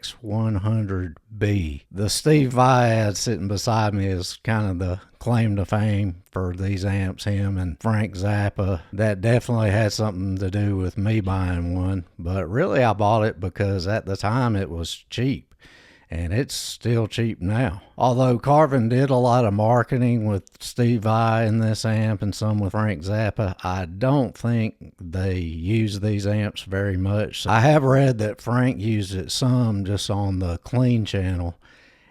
X100b. The Steve Vai ad sitting beside me is kind of the claim to fame for these amps, him and Frank Zappa. That definitely had something to do with me buying one, but really I bought it because at the time it was cheap. And it's still cheap now. Although Carvin did a lot of marketing with Steve Vai in this amp and some with Frank Zappa, I don't think they use these amps very much. I have read that Frank used it some just on the clean channel,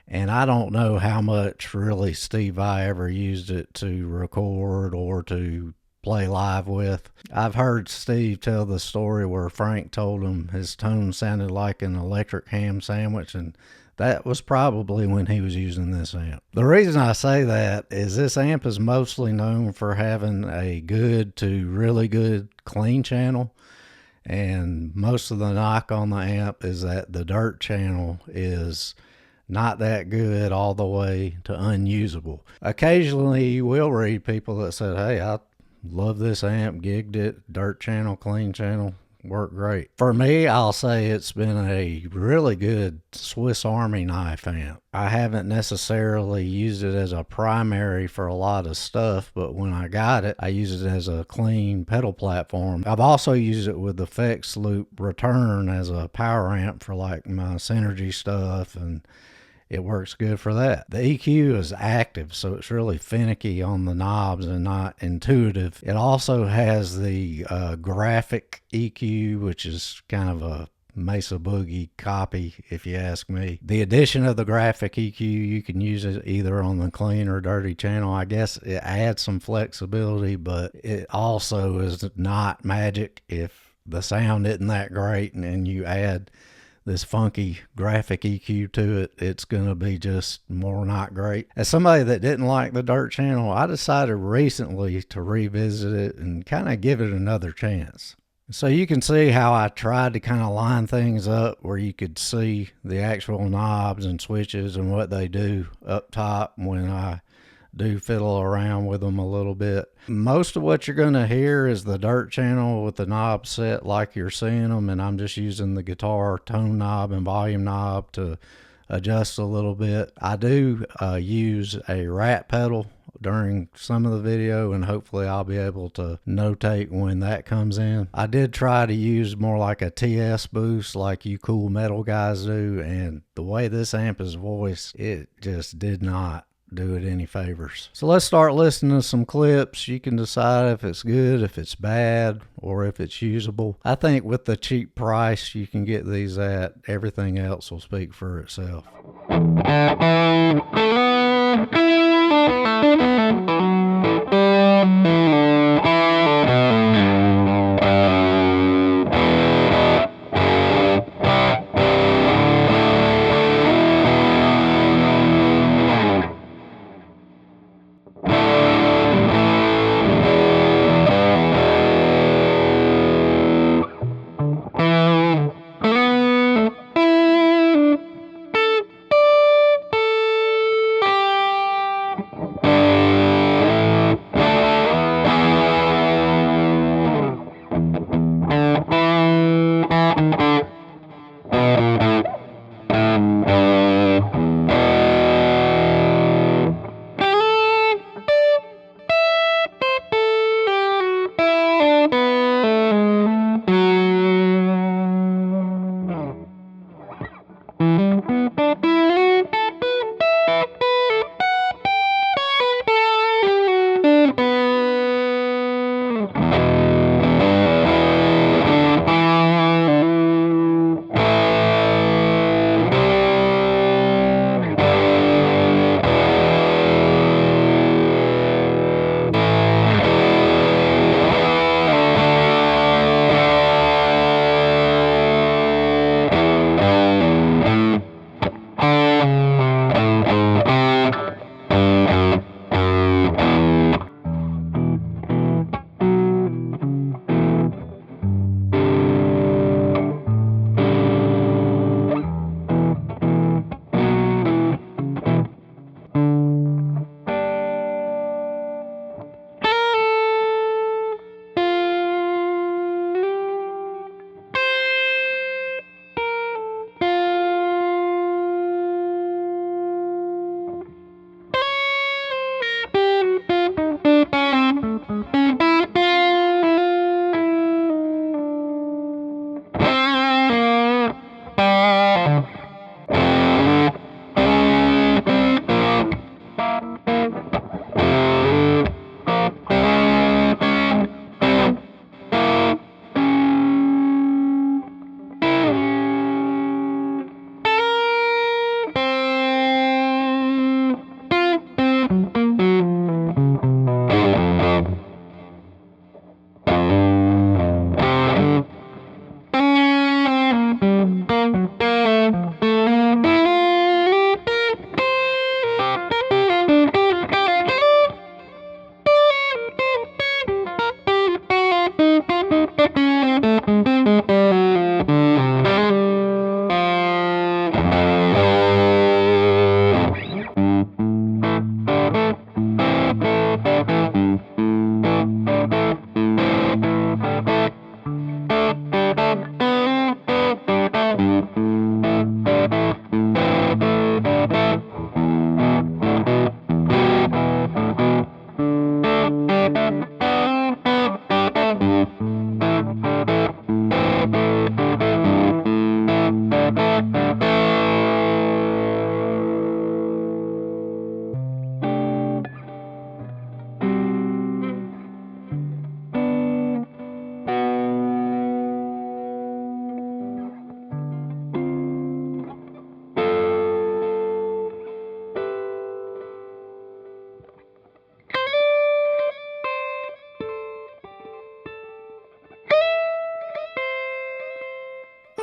and I don't know how much really Steve Vai ever used it to record or to play live with. I've heard Steve tell the story where Frank told him his tone sounded like an electric ham sandwich, and that was probably when he was using this amp. The reason I say that is this amp is mostly known for having a good to really good clean channel, and most of the knock on the amp is that the dirt channel is not that good all the way to unusable. Occasionally you will read people that said, hey, I love this amp, gigged it, dirt channel, clean channel, worked great. For me, I'll say it's been a really good Swiss Army knife amp. I haven't necessarily used it as a primary for a lot of stuff, but when I got it, I used it as a clean pedal platform. I've also used it with the Effects Loop Return as a power amp for like my Synergy stuff, and it works good for that. The EQ is active, so it's really finicky on the knobs and not intuitive. It also has the graphic EQ, which is kind of a Mesa Boogie copy, if you ask me. The addition of the graphic EQ, you can use it either on the clean or dirty channel. I guess it adds some flexibility, but it also is not magic. If the sound isn't that great and you add this funky graphic EQ to it, it's going to be just more not great. As somebody that didn't like the dirt channel, I decided recently to revisit it and kind of give it another chance. So you can see how I tried to kind of line things up where you could see the actual knobs and switches and what they do up top when I do fiddle around with them a little bit. Most of what you're going to hear is the dirt channel with the knob set like you're seeing them, and I'm just using the guitar tone knob and volume knob to adjust a little bit. I do use a rat pedal during some of the video, and hopefully I'll be able to notate when that comes in. I did try to use more like a TS boost like you cool metal guys do, and the way this amp is voiced, it just did not do it any favors. So let's start listening to some clips. You can decide if it's good, if it's bad, or if it's usable. I think with the cheap price you can get these at, everything else will speak for itself.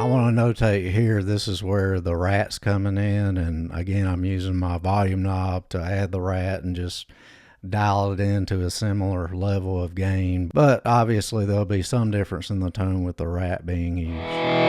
I want to notate here, this is where the rat's coming in, and again I'm using my volume knob to add the rat and just dial it into a similar level of gain, but obviously there'll be some difference in the tone with the rat being used.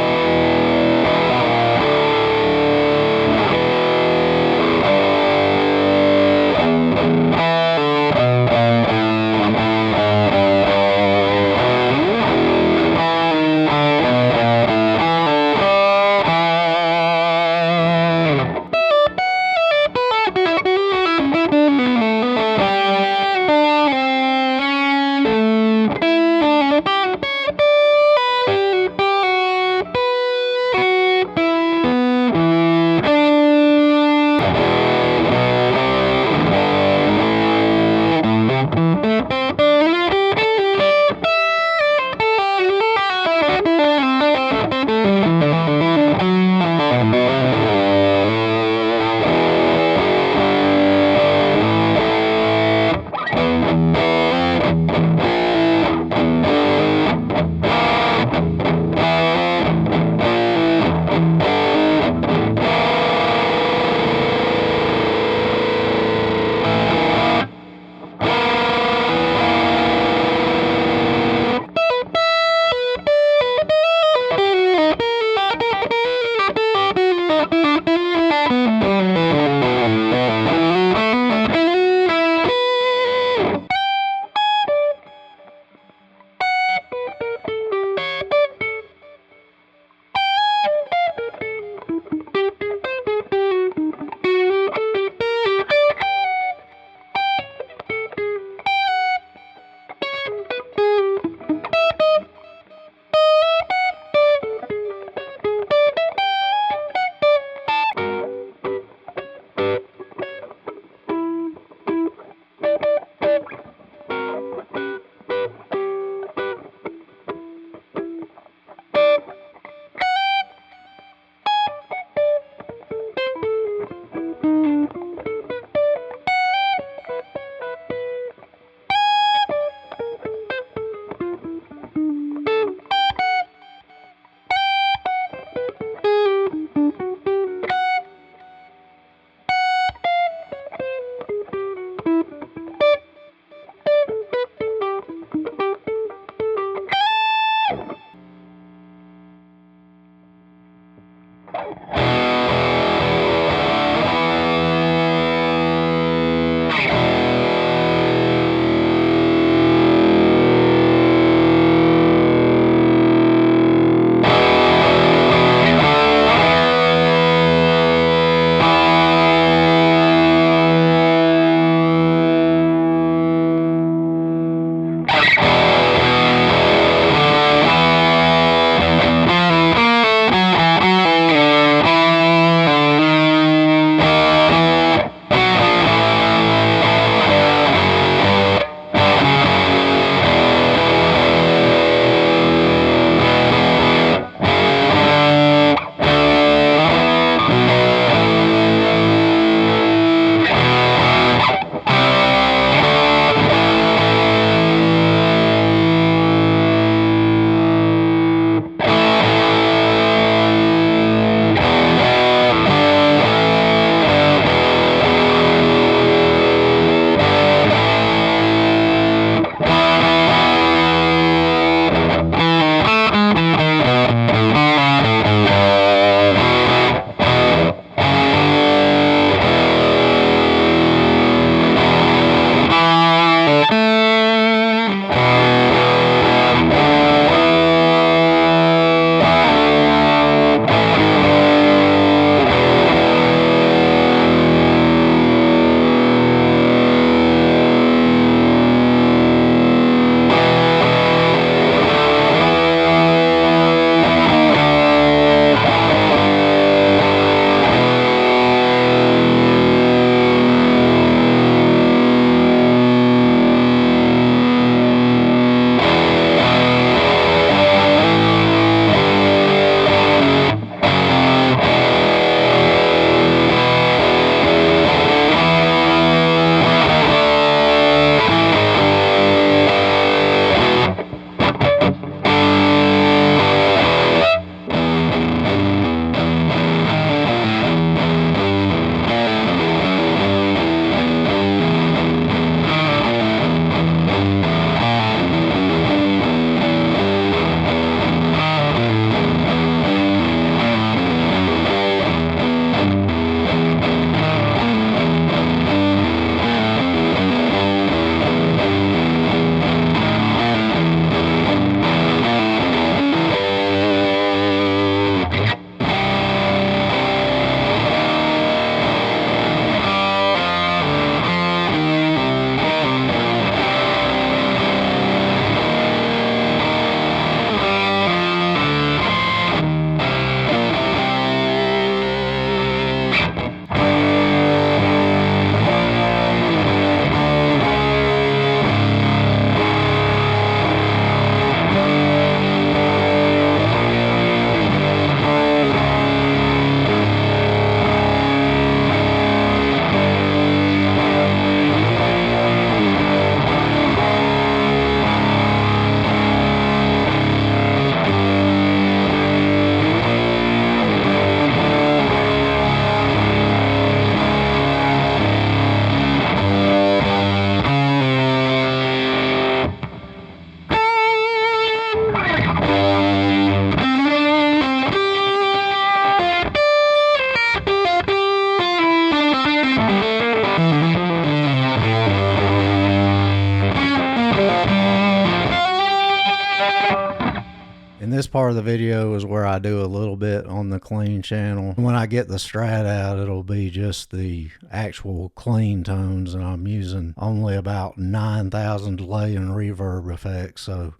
part of the video is where I do a little bit on the clean channel. When I get the Strat out, it'll be just the actual clean tones, and I'm using only about 9,000 delay and reverb effects, so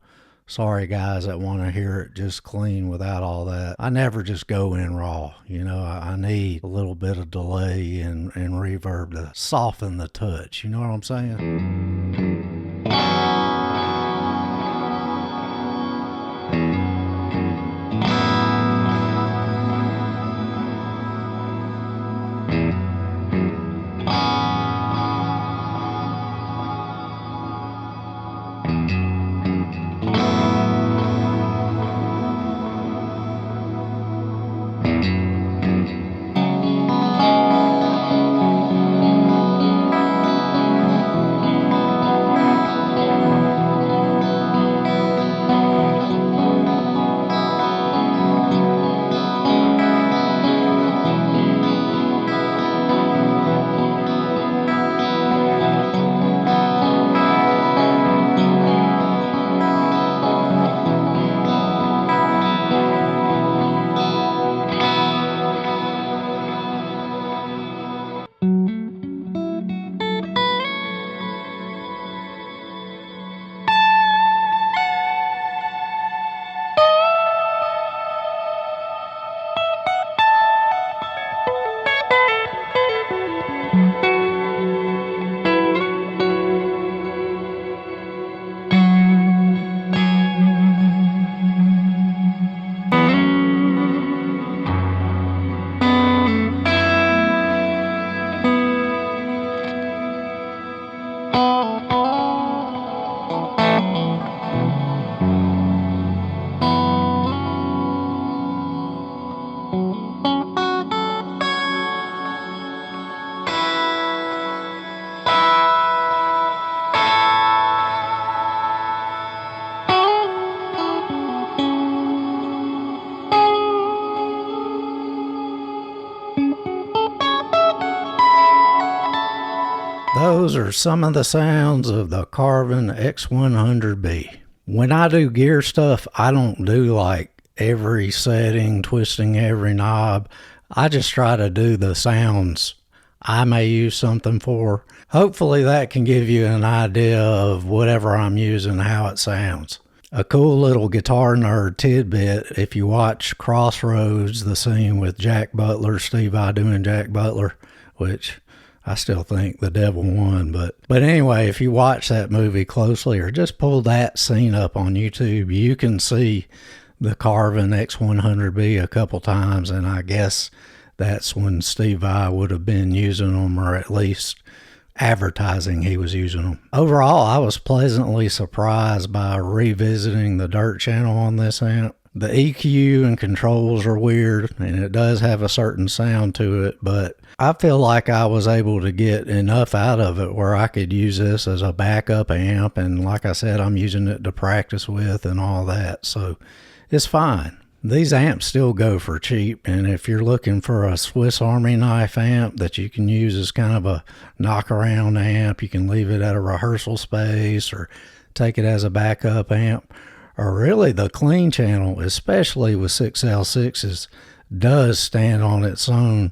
sorry guys that want to hear it just clean without all that. I never just go in raw, you know. I need a little bit of delay and reverb to soften the touch, you know what I'm saying? Those are some of the sounds of the Carvin X100b. When I do gear stuff, I don't do like every setting, twisting every knob. I just try to do the sounds I may use something for. Hopefully that can give you an idea of whatever I'm using, how it sounds. A cool little guitar nerd tidbit: if you watch Crossroads, the scene with Jack Butler, Steve Vai doing Jack Butler, which I still think the devil won, but anyway, if you watch that movie closely or just pull that scene up on YouTube, you can see the Carvin X100b a couple times, and I guess that's when Steve Vai would have been using them, or at least advertising he was using them. Overall, I was pleasantly surprised by revisiting the dirt channel on this amp. The EQ and controls are weird, and it does have a certain sound to it, but I feel like I was able to get enough out of it where I could use this as a backup amp, and like I said, I'm using it to practice with and all that, so it's fine. These amps still go for cheap, and if you're looking for a Swiss Army knife amp that you can use as kind of a knock-around amp, you can leave it at a rehearsal space or take it as a backup amp, or really the clean channel, especially with 6L6s, does stand on its own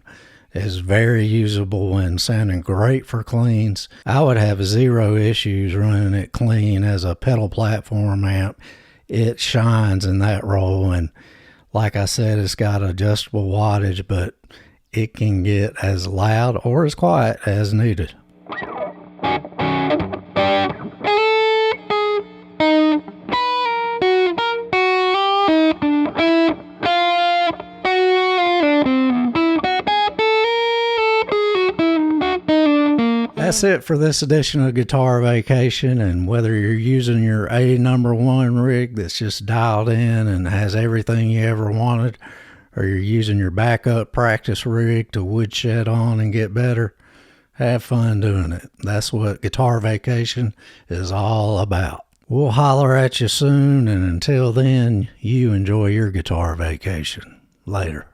as very usable and sounding great for cleans. I would have zero issues running it clean as a pedal platform amp. It shines in that role, and like I said, it's got adjustable wattage, but it can get as loud or as quiet as needed. That's it for this edition of Guitar Vacation, and whether you're using your #1 rig that's just dialed in and has everything you ever wanted, or you're using your backup practice rig to woodshed on and get better, have fun doing it. That's what Guitar Vacation is all about. We'll holler at you soon, and until then, you enjoy your guitar vacation. Later.